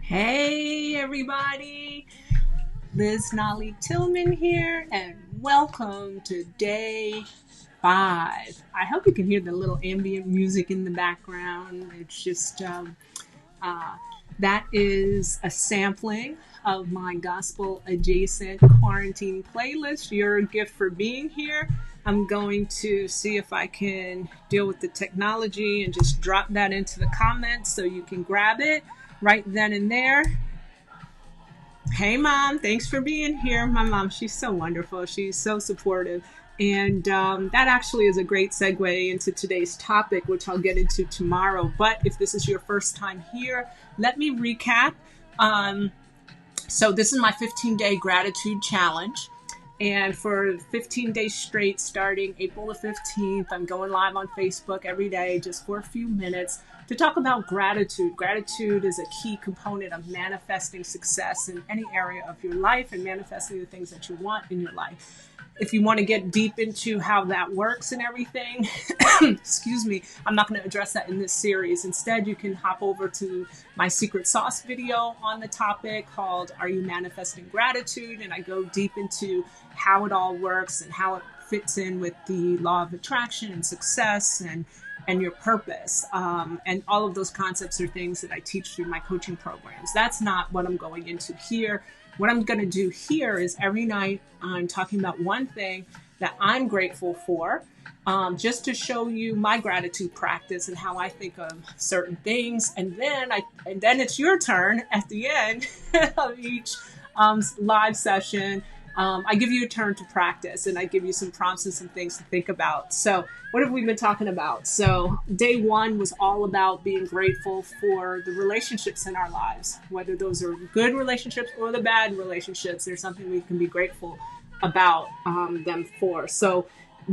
Hey everybody, Liz Nolley Tillman here, and welcome to day 5. I hope you can hear the little ambient music in the background. It's just uh, that is a sampling of my gospel adjacent quarantine playlist. You're a gift for being here. I'm going to see if I can deal with the technology and just drop that into the comments so you can grab it right then and there. Hey, Mom, thanks for being here. My mom, she's so wonderful. She's so supportive. And that actually is a great segue into today's topic, which I'll get into tomorrow. But if this is your first time here, let me recap. So this is my 15-day gratitude challenge. And for 15 days straight, starting April the 15th, I'm going live on Facebook every day just for a few minutes to talk about gratitude. Gratitude is a key component of manifesting success in any area of your life and manifesting the things that you want in your life. If you want to get deep into how that works and everything, excuse me, I'm not going to address that in this series. Instead, you can hop over to my secret sauce video on the topic called Are You Manifesting Gratitude? And I go deep into how it all works and how it fits in with the law of attraction and success and your purpose. And all of those concepts are things that I teach through my coaching programs. That's not what I'm going into here. What I'm going to do here is every night I'm talking about one thing that I'm grateful for, just to show you my gratitude practice and how I think of certain things. And then it's your turn at the end of each live session. I give you a turn to practice and I give you some prompts and some things to think about. So what have we been talking about? So day 1 was all about being grateful for the relationships in our lives, whether those are good relationships or the bad relationships. There's something we can be grateful about them for. So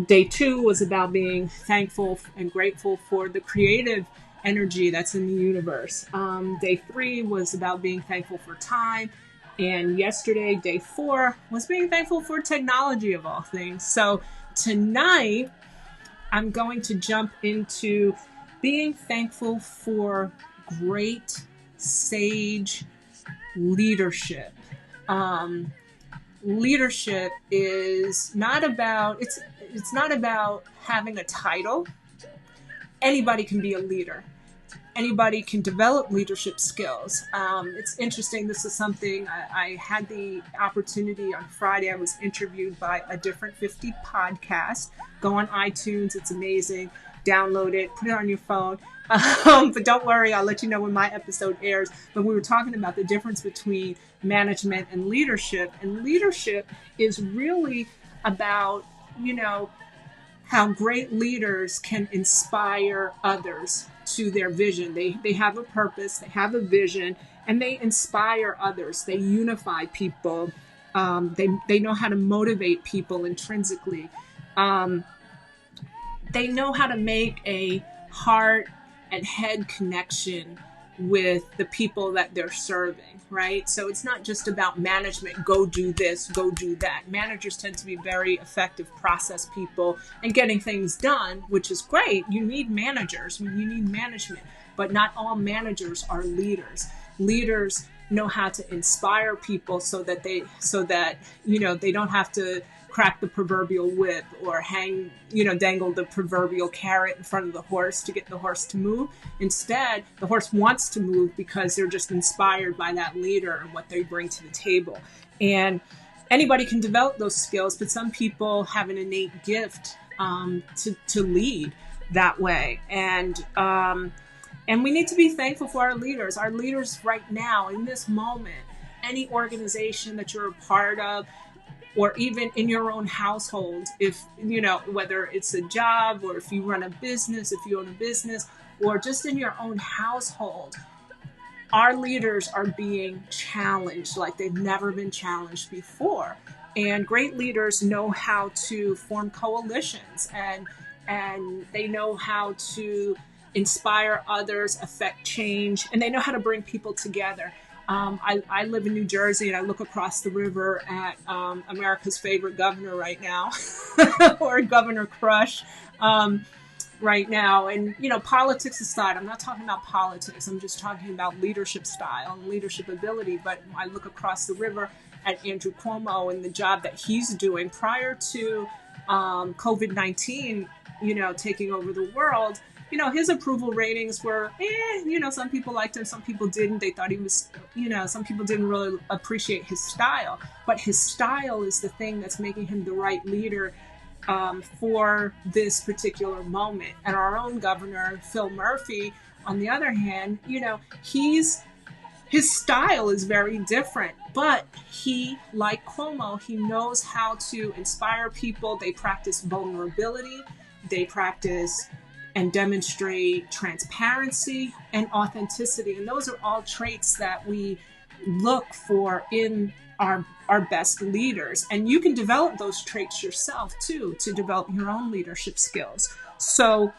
day 2 was about being thankful and grateful for the creative energy that's in the universe. Day 3 was about being thankful for time. And yesterday, day 4, was being thankful for technology of all things. So tonight, I'm going to jump into being thankful for great sage leadership. Leadership is not about, it's not about having a title. Anybody can be a leader. Anybody can develop leadership skills. It's interesting. This is something I had the opportunity on Friday. I was interviewed by a Different 50 podcast. Go on iTunes. It's amazing. Download it. Put it on your phone. But don't worry. I'll let you know when my episode airs. But we were talking about the difference between management and leadership. And leadership is really about, how great leaders can inspire others to their vision. They have a purpose, they have a vision, and they inspire others. They unify people. They know how to motivate people intrinsically. They know how to make a heart and head connection with the people that they're serving, right? So it's not just about management, go do this, go do that. Managers tend to be very effective process people and getting things done, which is great. You need managers, you need management, but not all managers are leaders. Leaders know how to inspire people so that they don't have to crack the proverbial whip or dangle the proverbial carrot in front of the horse to get the horse to move. Instead, the horse wants to move because they're just inspired by that leader and what they bring to the table. And anybody can develop those skills, but some people have an innate gift to lead that way. And we need to be thankful for our leaders. Our leaders right now, in this moment, any organization that you're a part of, or even in your own household, if, whether it's a job or if you run a business, if you own a business, or just in your own household, our leaders are being challenged like they've never been challenged before. And great leaders know how to form coalitions and they know how to inspire others, affect change, and they know how to bring people together. I live in New Jersey and I look across the river at America's favorite governor right now, or Governor Crush. right now. And, politics aside, I'm not talking about politics. I'm just talking about leadership style and leadership ability. But I look across the river at Andrew Cuomo and the job that he's doing prior to COVID-19, taking over the world. His approval ratings were, some people liked him, some people didn't. They thought he was, some people didn't really appreciate his style. But his style is the thing that's making him the right leader for this particular moment. And our own governor, Phil Murphy, on the other hand, his style is very different, but he, like Cuomo, he knows how to inspire people. They practice vulnerability. They practice and demonstrate transparency and authenticity. And those are all traits that we look for in our best leaders. And you can develop those traits yourself too, to develop your own leadership skills. So,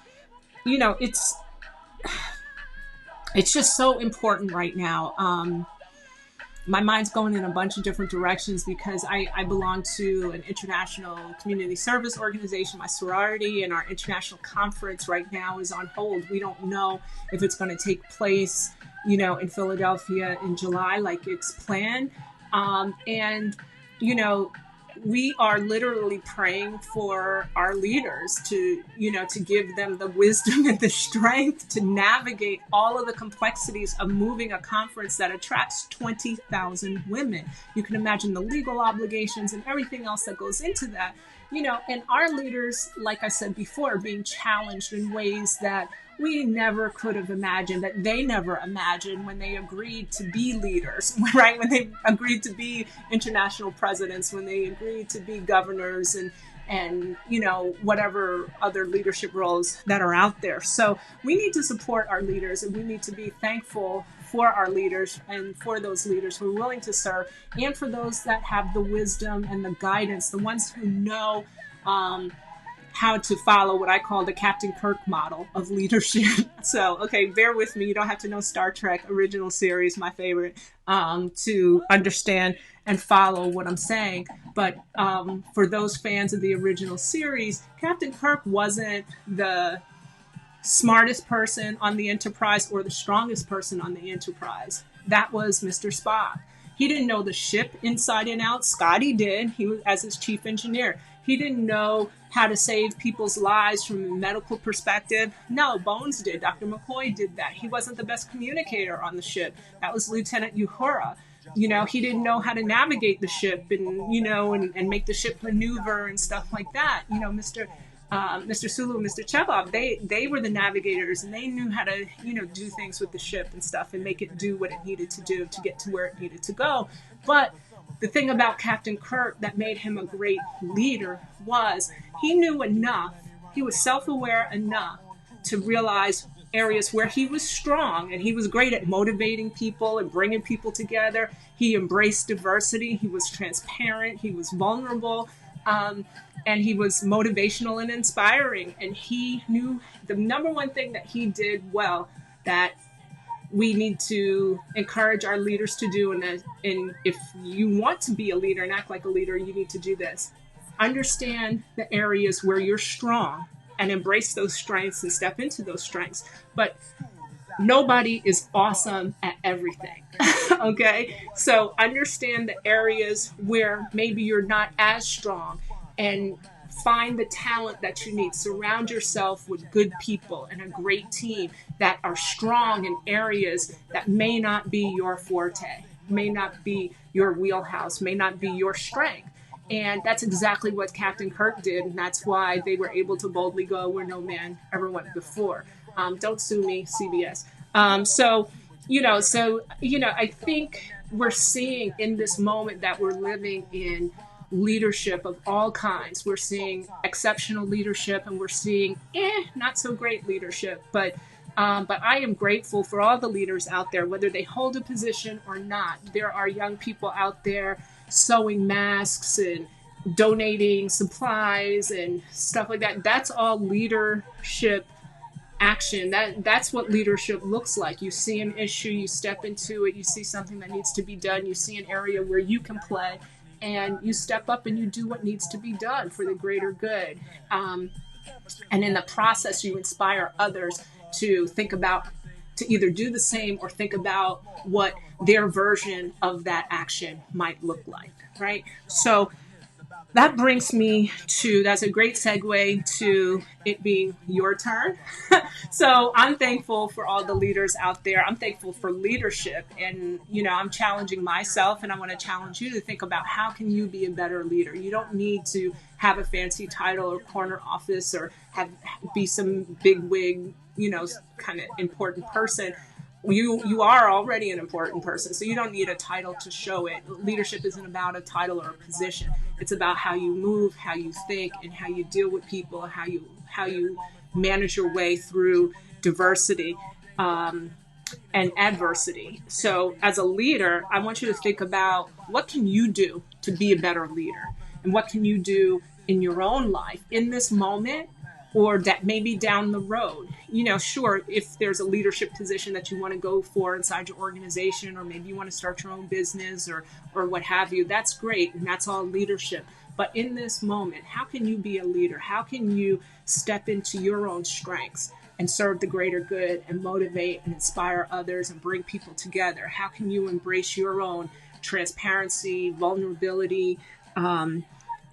it's just so important right now. My mind's going in a bunch of different directions because I belong to an international community service organization, my sorority, and our international conference right now is on hold. We don't know if it's going to take place, in Philadelphia in July like it's planned. We are literally praying for our leaders to give them the wisdom and the strength to navigate all of the complexities of moving a conference that attracts 20,000 women. You can imagine the legal obligations and everything else that goes into that, and our leaders, like I said before, are being challenged in ways that we never could have imagined, that they never imagined when they agreed to be leaders, right? When they agreed to be international presidents, when they agreed to be governors and whatever other leadership roles that are out there. So we need to support our leaders, and we need to be thankful for our leaders and for those leaders who are willing to serve, and for those that have the wisdom and the guidance, the ones who know how to follow what I call the Captain Kirk model of leadership. So, okay, bear with me. You don't have to know Star Trek original series, my favorite, to understand and follow what I'm saying. But for those fans of the original series, Captain Kirk wasn't the smartest person on the Enterprise or the strongest person on the Enterprise. That was Mr. Spock. He didn't know the ship inside and out. Scotty did. He was as his chief engineer. He didn't know how to save people's lives from a medical perspective. No, Bones did. Dr. McCoy did that. He wasn't the best communicator on the ship. That was Lieutenant Uhura. He didn't know how to navigate the ship and make the ship maneuver and stuff like that. Mr. Sulu and Mr. Chekhov, they were the navigators, and they knew how to, do things with the ship and stuff and make it do what it needed to do to get to where it needed to go. But the thing about Captain Kirk that made him a great leader was he knew enough, he was self-aware enough to realize areas where he was strong, and he was great at motivating people and bringing people together. He embraced diversity, he was transparent, he was vulnerable, and he was motivational and inspiring. And he knew the number one thing that he did well that we need to encourage our leaders to do, and if you want to be a leader and act like a leader, you need to do this. Understand the areas where you're strong and embrace those strengths and step into those strengths. But nobody is awesome at everything, okay? So understand the areas where maybe you're not as strong and find the talent that you need. Surround yourself with good people and a great team that are strong in areas that may not be your forte, may not be your wheelhouse, may not be your strength. And that's exactly what Captain Kirk did, and that's why they were able to boldly go where no man ever went before. Don't sue me, CBS. I think we're seeing in this moment that we're living in leadership of all kinds. We're seeing exceptional leadership, and we're seeing not so great leadership. But I am grateful for all the leaders out there, whether they hold a position or not. There are young people out there sewing masks and donating supplies and stuff like that. That's all leadership action. That's what leadership looks like. You see an issue, you step into it, you see something that needs to be done, you see an area where you can play, and you step up and you do what needs to be done for the greater good. And in the process, you inspire others to think about, to either do the same or think about what their version of that action might look like, right? So that brings me to, that's a great segue to it being your turn. So I'm thankful for all the leaders out there. I'm thankful for leadership. And, I'm challenging myself, and I want to challenge you to think about how can you be a better leader? You don't need to have a fancy title or corner office or be some big wig, kind of important person. You are already an important person, so you don't need a title to show it. Leadership isn't about a title or a position. It's about how you move, how you think, and how you deal with people, how you manage your way through diversity and adversity. So as a leader, I want you to think about what can you do to be a better leader, and what can you do in your own life in this moment, or that maybe down the road. Sure, if there's a leadership position that you want to go for inside your organization, or maybe you want to start your own business or what have you, that's great, and that's all leadership. But in this moment, how can you be a leader? How can you step into your own strengths and serve the greater good and motivate and inspire others and bring people together? How can you embrace your own transparency, vulnerability,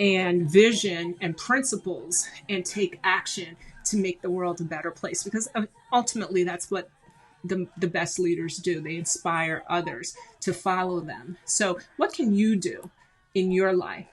and vision and principles, and take action to make the world a better place? Because ultimately that's what the best leaders do. They inspire others to follow them. So what can you do in your life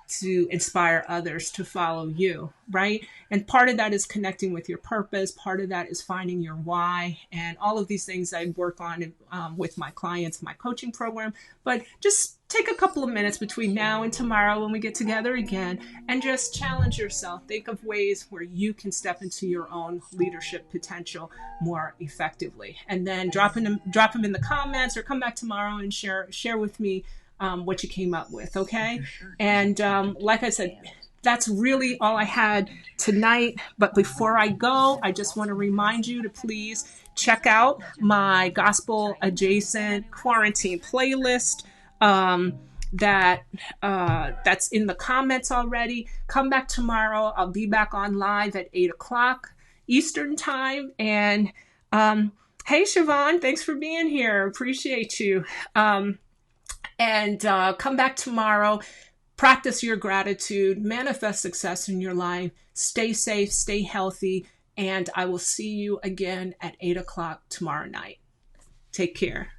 to inspire others to follow you, right? And part of that is connecting with your purpose. Part of that is finding your why, and all of these things I work on with my clients, my coaching program. But just take a couple of minutes between now and tomorrow when we get together again, and just challenge yourself. Think of ways where you can step into your own leadership potential more effectively, and then drop them in the comments, or come back tomorrow and share with me what you came up with, okay? And like I said, that's really all I had tonight. But before I go, I just want to remind you to please check out my gospel adjacent quarantine playlist that's in the comments already. Come back tomorrow. I'll be back on live at 8:00 Eastern time. And hey, Siobhan, thanks for being here. Appreciate you. And come back tomorrow. Practice your gratitude, manifest success in your life, stay safe, stay healthy, and I will see you again at 8:00 tomorrow night. Take care.